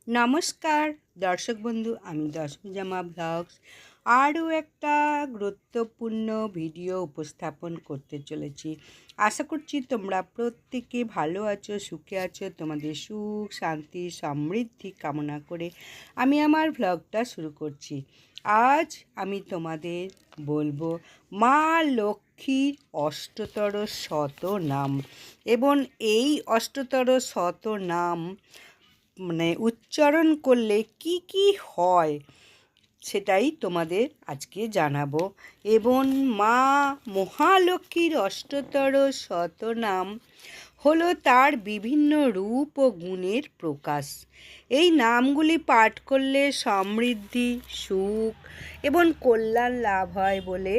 নমস্কার দর্শক বন্ধু, আমি দশভুজামা ব্লগস আরও একটা গুরুত্বপূর্ণ ভিডিও উপস্থাপন করতে চলেছি। আশা করছি তোমরা প্রত্যেকে ভালো আছো, সুখে আছো। তোমাদের সুখ, শান্তি, সমৃদ্ধি কামনা করে আমি আমার ব্লগটা শুরু করছি। আজ আমি তোমাদের বলবো মা লক্ষ্মীর অষ্টতর শত নাম, এবং এই অষ্টতর শত নাম উচ্চারণ করলে কি কি হয় সেটাই তোমাদের আজকে জানাবো। এবং মা মহালক্ষ্মীর অষ্টতর শতনাম হলো তার বিভিন্ন রূপ ও গুণের প্রকাশ। এই নামগুলি পাঠ করলে সমৃদ্ধি, সুখ এবং কল্যাণ লাভ হয় বলে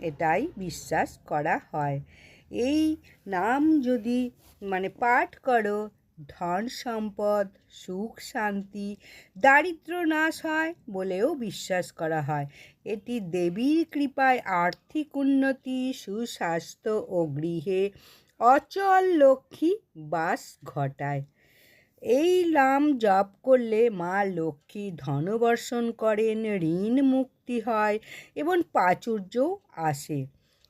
এটাই বিশ্বাস করা হয়। এই নাম যদি পাঠ করো, ধন সম্পদ, সুখ শান্তি, দারিদ্র্য নাশ হয় বলেও বিশ্বাস করা হয়। এটি দেবীর কৃপায় আর্থিক উন্নতি, সুস্বাস্থ্য ও গৃহে অচল লক্ষ্মী বাস ঘটায়। এই নাম জপ করলে মা লক্ষ্মী ধনবর্ষণ করেন, ঋণ মুক্তি হয় এবং প্রাচুর্যও আসে।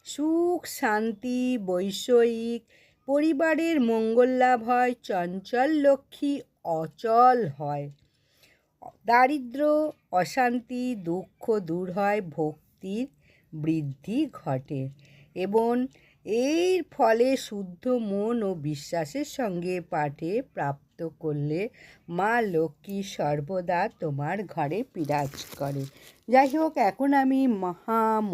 সুখ শান্তি, বৈষয়িক পরিবারের মঙ্গল লাভ হয়, চঞ্চল লক্ষ্মী অচল হয়, দারিদ্র্য অশান্তি দুঃখ দূর হয়, ভক্তির বৃদ্ধি ঘটে। এবং এর ফলে শুদ্ধ মন ও বিশ্বাসের সঙ্গে পাঠে প্রাপ্ত করলে মা লক্ষ্মী সর্বদা তোমার ঘরে বিরাজ করে। যাই হোক, এখন আমি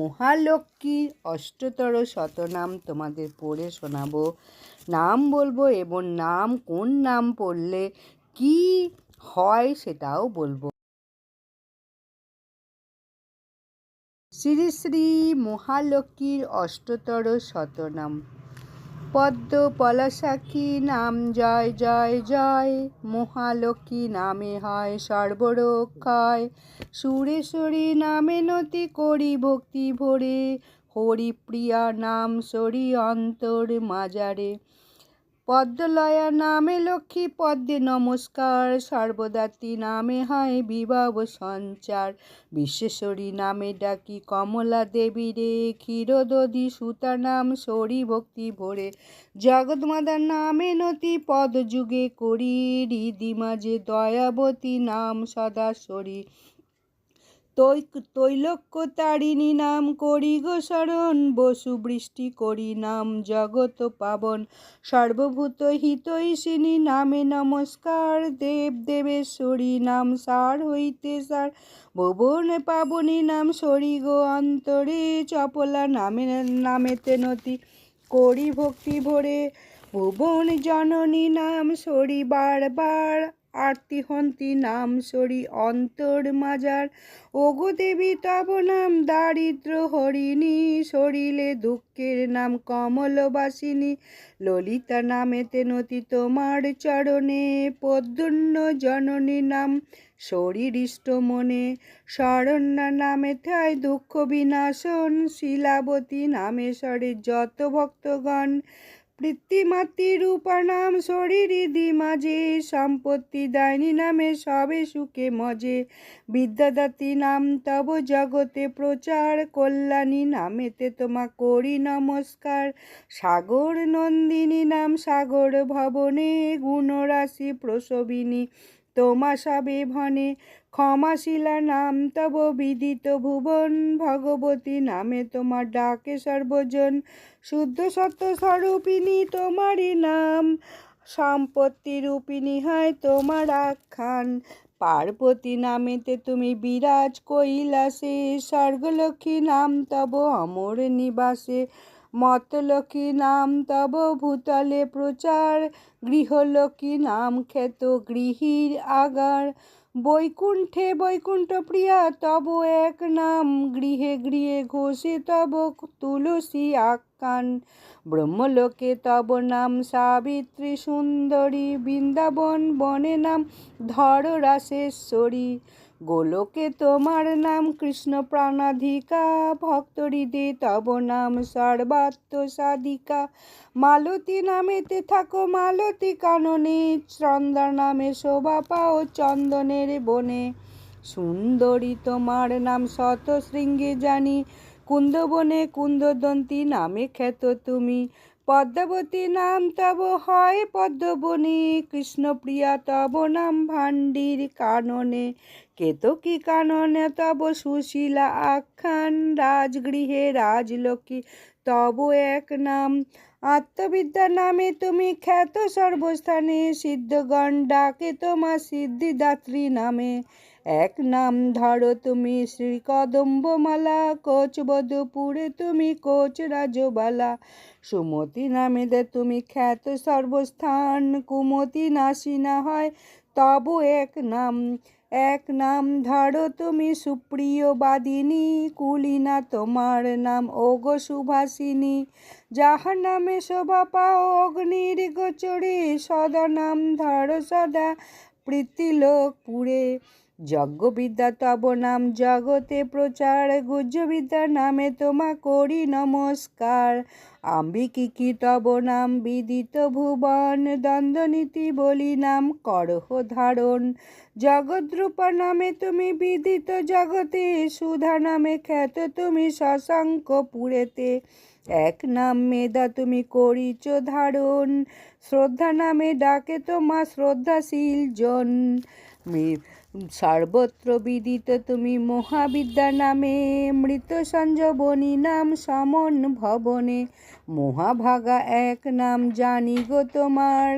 মহালক্ষ্মীর অষ্টতর শতনাম তোমাদের পড়ে শোনাবো, নাম বলবো এবং কোন নাম পড়লে কি হয় সেটাও বলবো। শ্রী শ্রী মহালক্ষ্মীর অষ্টতর শতনাম। পদ্ম পলাশাখী নাম জয় জয় জয়, মহালক্ষ্মী নামে হয় সর্বরক্ষয়। সুরেশ্বরী নামে নতি করি ভক্তি ভরে, হরিপ্রিয়া নাম সরি অন্তর মাজারে। পদ্মলয়া নামে লক্ষ্মী পদ্মে নমস্কার, সর্বদাত্রী নামে হয় বিবাহ সঞ্চার। বিশ্বেশ্বরী নামে ডাকি কমলা দেবী রে, ক্ষীরদধি সুতা নাম সরি ভক্তি ভরে। জগৎমাতার নামে নতি পদ যুগে করি, হৃদি মাঝে দয়াবতী নাম সদা সরি। তৈলক্য তারিণী নাম করি গো শরণ, বসু বৃষ্টি করি নাম জগত পাবন। সর্বভূত হিতৈষিণী নামে নমস্কার, দেব দেবেশ্বরী নাম সার হইতে সার। ভুবন পাবনী নাম সরি গো অন্তরে, চপলা নামেতে নতি করি ভক্তি ভরে। ভুবন জননী নাম সরি বারবার, আরতিহন্তি নাম সরি অন্তর মাজার। ওগো দেবী তব নাম দারিদ্র হরিণী, সরিলে দুঃখের নাম কমলবাসিনী। ললিতা নামেতে নতি তোমার চরণে, পদ্মন্য জননী নাম শরীরিষ্ট মনে। শরণ্যা নামে থায় দুঃখ বিনাশন, শিলাবতী নামে সরে যত ভক্তগণ। পিতৃমাতৃ রূপা নাম শরীরিদি মাঝে, সম্পত্তি দায়নী নামে সবে সুখে মজে। বিদ্যাদাত্রী নাম তব জগতে প্রচার, কল্যাণী নামেতে তোমা করি নমস্কার। সাগর নন্দিনী নাম সাগর ভবনে, গুণরাশি প্রসবিনী তোমা সবে ভনে। ক্ষমাশীলা নাম তব বিদিত ভুবন, ভগবতী নামে তোমার ডাকে সর্বজন। শুদ্ধ সত্য স্বরূপিণী তোমারই নাম, সম্পত্তি রূপিণী হয় তোমার আখ্যান। পার্বতী নামেতে তুমি বিরাজ কৈলাসে, স্বর্গলক্ষ্মী নাম তব অমর নিবাসে। মতলক্ষ্মী নাম তব ভূতলে প্রচার, গৃহলক্ষ্মী নাম খ্যাত গৃহীর আগার। বৈকুণ্ঠে বৈকুণ্ঠ প্রিয়া তব এক নাম, গৃহে গৃহে ঘোষে তব তুলসী আখ্যান। ব্রহ্মলোকে তব নাম সাবিত্রী সুন্দরী, বৃন্দাবন বনে নাম ধর রাসেশ্বরী। গোলকে তোমার নাম কৃষ্ণ প্রাণাধিকা, ভক্ত হৃদয়ে তব নাম সর্বাত্ম সাধিকা। মালতী নামেতে থাকো মালতী কাননে, চন্দন নামে শোভা পাও চন্দনের বনে। সুন্দরী তোমার নাম শত শৃঙ্গে জানি, কুন্দবনে কুন্দদন্তী নামে খ্যাত তুমি। পদ্মাবতী নাম তব হয় পদ্মবনে, কৃষ্ণপ্রিয়া তব নাম ভাণ্ডির কাননে। কেতকী কাননে তব সুশীলা আখ্যান, রাজগৃহে রাজলক্ষ্মী তব এক নাম। আত্মবিদ্যা নামে তুমি খ্যাত সর্বস্থানে, সিদ্ধগণ ডাকে তোমা সিদ্ধিদাত্রী নামে। এক নাম ধরো তুমি শ্রী কদম্বমালা, কোচবধূপুরে তুমি কোচ রাজবালা। সুমতি নামে দে তুমি খ্যাত সর্বস্থান, কুমতি নাসিনা হয় তব এক নাম। এক নাম ধরো তুমি সুপ্রিয় বাদিনী, কুলিনা তোমার নাম ওগো সুভাষিনী। যাহার নামে শোভা পাও অগ্নির গোচরে, সদা নাম ধরো সদা প্রীতিলোক পুরে। যজ্ঞবিদ্যা তব নাম জগতে প্রচার, গুহ্যবিদ্যার নামে তোমা করি নমস্কার। আম্বিকিকি তব নাম বিদিত ভুবন, দ্বন্দ্বনীতি বলি নাম করহ ধারণ। জগদ্রূপা নামে তুমি বিদিত জগতে, সুধা নামে খ্যাত তুমি শশাঙ্ক পুরেতে। এক নাম মেধা তুমি করিছ ধারণ, শ্রদ্ধা নামে ডাকে তোমা শ্রদ্ধাশীল জন। সর্বত্র বিদিত তুমি মহাবিদ্যা নামে, মৃত সঞ্জীবনী নাম সমন ভবনে। মহাভাগা এক নাম জানি গো তোমার,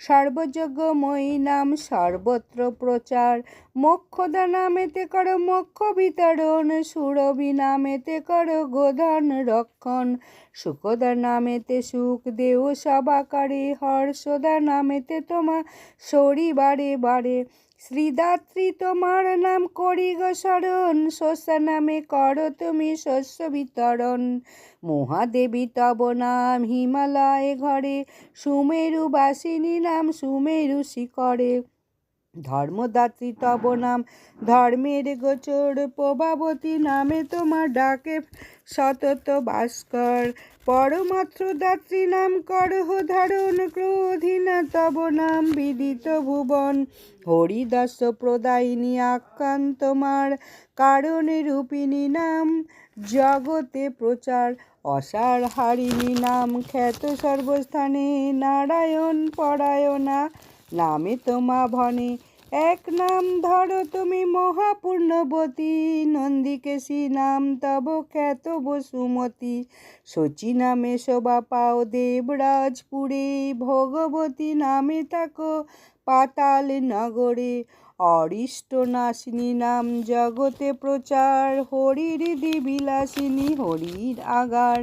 সর্বযজ্ঞময়ী নাম সর্বত্র প্রচার। মোক্ষদা নামেতে করো মোক্ষ বিতরণ, সুরভি নামেতে করো গোধন রক্ষণ। সুখদা নামেতে সুখ দেও সবাকারে, হর্ষদা নামেতে তোমা সরি বারে বারে। শ্রীদাত্রী তোমার নাম করি গো স্মরণ, শস্যা নামে করো তুমি শস্য বিতরণ। মহাদেবী তব নাম হিমালয় ঘরে, সুমেরু বাসিনী নাম সুমেরু শিখরে। ধর্মদাত্রী তব নাম ধর্মের গোচর, প্রভাবতী নামে তোমার ডাকে সতত ভাস্কর। পরমাত্র দাত্রী নাম করহ ধারণ, ক্রোধিনা তব নাম বিদিত ভুবন। হরিদাস প্রদায়িনী আখ্যান তোমার, কারণে রূপিণী নাম জগতে প্রচার। অসার হারিণী নাম খ্যাত সর্বস্থানে, নারায়ণ পরায়ণা নামে তোমা ভনে। এক নাম ধরো তুমি মহাপূর্ণবতী, নন্দিকেশী নাম তব খ্যাত বসুমতী। শচী নামে শোভা পাও দেবরাজপুরে, ভগবতী নামে থাকো পাতাল নগরে। অরিষ্ট নাশিনী নাম জগতে প্রচার, হরিহৃদি বিলাসিনী হরির আগার।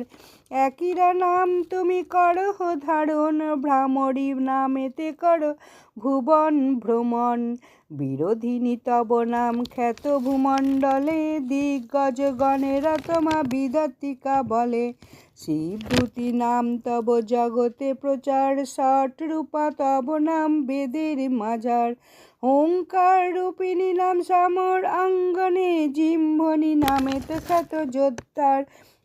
একইরা নাম তুমি করহ ধারণ, ভ্রামরী নামেতে করো ভুবন ভ্রমণ। বিরোধিনী তব নাম খ্যাত ভূমণ্ডলে, দিগ্গজগণেরা তোমা বিধাত্রিকা বলে। শিবভূতি নাম তব জগতে প্রচার, ষট রূপা তব নাম বেদের মাঝার। ওঙ্কার রূপিণী নাম সমর অঙ্গনে, জিম্ভনী নামেতে খ্যাত যোদ্ধার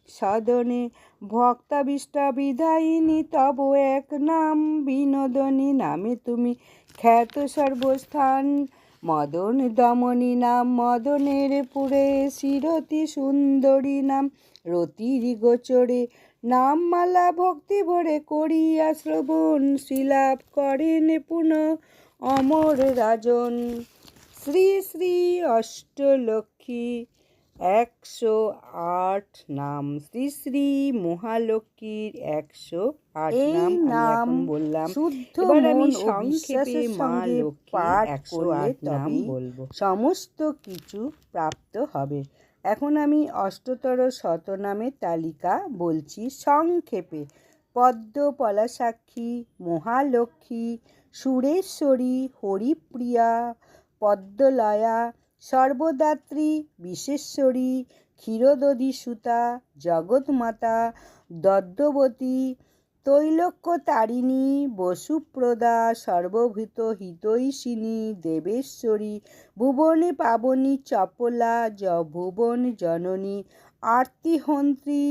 সদনে। ভক্তাবিষ্টা বিধায়িনী তব এক নাম, বিনোদনী নামে তুমি খ্যাত সর্বস্থান। মদন দমনী নাম মদনের পুরে, শিরতি সুন্দরী নাম রতির গোচরে। নামমালা ভক্তি ভরে করিয়া শ্রবণ, শ্রীলাভ করেন পুনঃ অমর রাজন। শ্রী শ্রী অষ্টলক্ষ্মী 108 নাম, শ্রী শ্রী মহালক্ষ্মীর 108 নাম আমি এখন বললাম। এবার আমি সংক্ষেপে মা লক্ষ্মীর 108 নাম বলবো, সমস্ত কিছু প্রাপ্ত হবে। এখন আমি অষ্টতর শতনামের তালিকা বলছি সংক্ষেপে। পদ্ম পলাশাক্ষী, মহালক্ষ্মী, সুরেশ্বরী, হরিপ্রিয়া, পদ্মলয়া, সর্বদাত্রী, বিশেশ্বরী, ক্ষীরদধি সুতা, জগৎমাতা, দদ্যবতী, তৈলক্য তারিণী বসুপ্রদা সর্বভূত হিতৈষিণী দেবেশ্বরী ভুবনে পাবনী চপলা ভুবন জননী আর্তিহন্ত্রী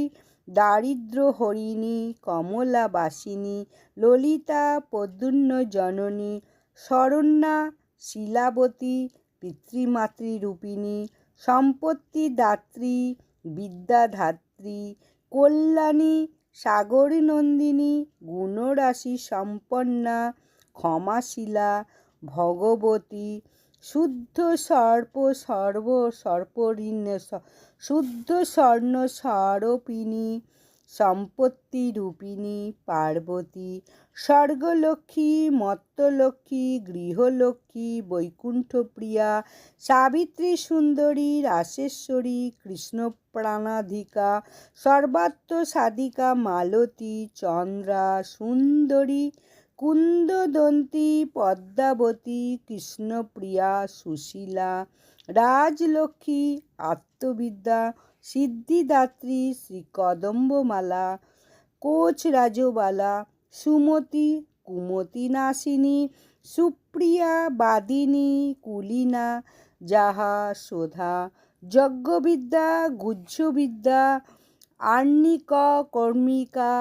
দারিদ্র হরিণী কমলা বাসিনী ললিতা পদ্মুন্ন জননী শরণ্যা শিলাবতী পিতৃমাতৃরূপিণী সম্পত্তি দাত্রী বিদ্যাধাত্রী কল্যাণী সাগরী নন্দিনী গুণরাশি সম্পন্না ক্ষমাশীলা ভগবতী শুদ্ধ শুদ্ধ স্বর্ণ স্বরূপিণী সম্পত্তি রূপিণী পার্বতী স্বর্গলক্ষ্মী মত্তলক্ষ্মী গৃহলক্ষ্মী বৈকুণ্ঠপ্রিয়া সাবিত্রী সুন্দরী রাসেশ্বরী কৃষ্ণপ্রাণাধিকা সর্বাত্ম সাধিকা মালতী চন্দ্রা সুন্দরী কুন্দদন্তী পদ্মাবতী কৃষ্ণপ্রিয়া সুশীলা রাজলক্ষ্মী আত্মবিদ্যা সিদ্ধিদাত্রী শ্রীকদম্বমালা কোচরাজবালা সুমতি কুমতি নাশিনী সুপ্রিয়া বাদিনী কুলিনা যাহা সোধা যজ্ঞবিদ্যা গুহ্যবিদ্যা আর্ণিক কর্মিকা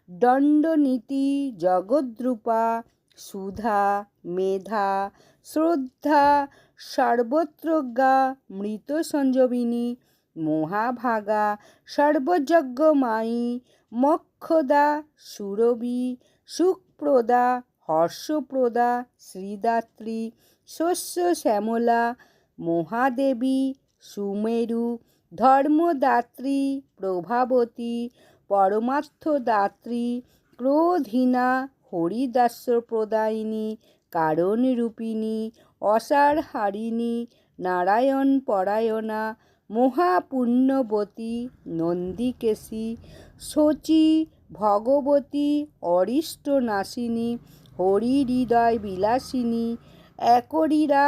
দণ্ডনীতি জগদ্রূপা সুধা মেধা শ্রদ্ধা সর্বত্রজ্ঞা মৃত সঞ্জীবিনী মহাভাগা সর্বযজ্ঞমায়ী মোক্ষদা সুরভি সুখপ্রদা হর্ষপ্রদা শ্রীদাত্রী শস্য শ্যামলা মহাদেবী সুমেরু ধর্মদাত্রী প্রভাবতী পরমার্থদাত্রী ক্রোধীনা হরিদাস্যপ্রদায়িনী কারণরূপিণী অসারহারিণী নারায়ণ পরায়ণা মহাপুণ্যবতী নন্দিকেশী শচী ভগবতী অরিষ্টনাশিনী হরিহৃদয় বিলাসিনী একরীরা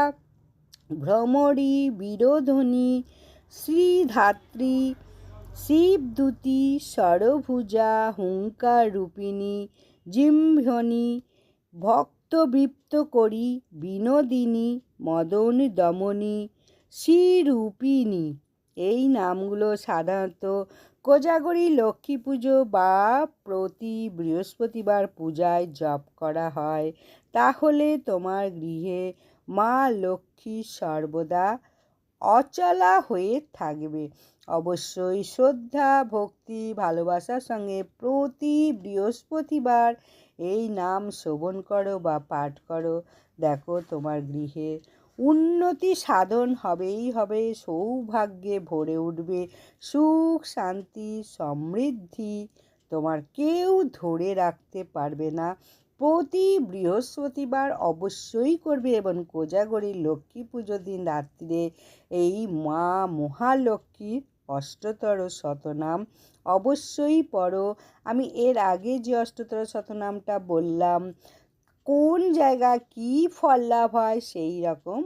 ভ্রমরী বিরোধনী শ্রীধাত্রী শিবদূতী ষড়ভুজা হুঙ্কার রূপিণী জিহ্বনী ভক্তবৃপ্ত করি বিনোদিনী মদন দমনী শ্রীরূপিণী। এই নামগুলো সাধারণত কোজাগরী লক্ষ্মী পুজো বা প্রতি বৃহস্পতিবার পূজায় জপ করা হয়। তাহলে তোমার গৃহে মা লক্ষ্মী সর্বদা অচলা হয়ে থাকবে। অবশ্যই শ্রদ্ধা ভক্তি ভালোবাসার সঙ্গে প্রতি বৃহস্পতিবার এই নাম শ্রবণ করো বা পাঠ করো। দেখো তোমার গৃহে উন্নতি সাধন হবেই হবে, সৌভাগ্যে ভরে উঠবে, সুখ শান্তি সমৃদ্ধি তোমার কেউ ধরে রাখতে পারবে না। প্রতি বৃহস্পতিবার অবশ্যই করবে এবং কোজাগরী লক্ষ্মী পুজোর দিন রাত্রিরে এই মা মহালক্ষ্মীর অষ্টতর শতনাম অবশ্যই পড়ো। আমি এর আগে যে অষ্টতর শতনামটা বললাম কোন জায়গায় কী ফল লাভ হয় সেই রকম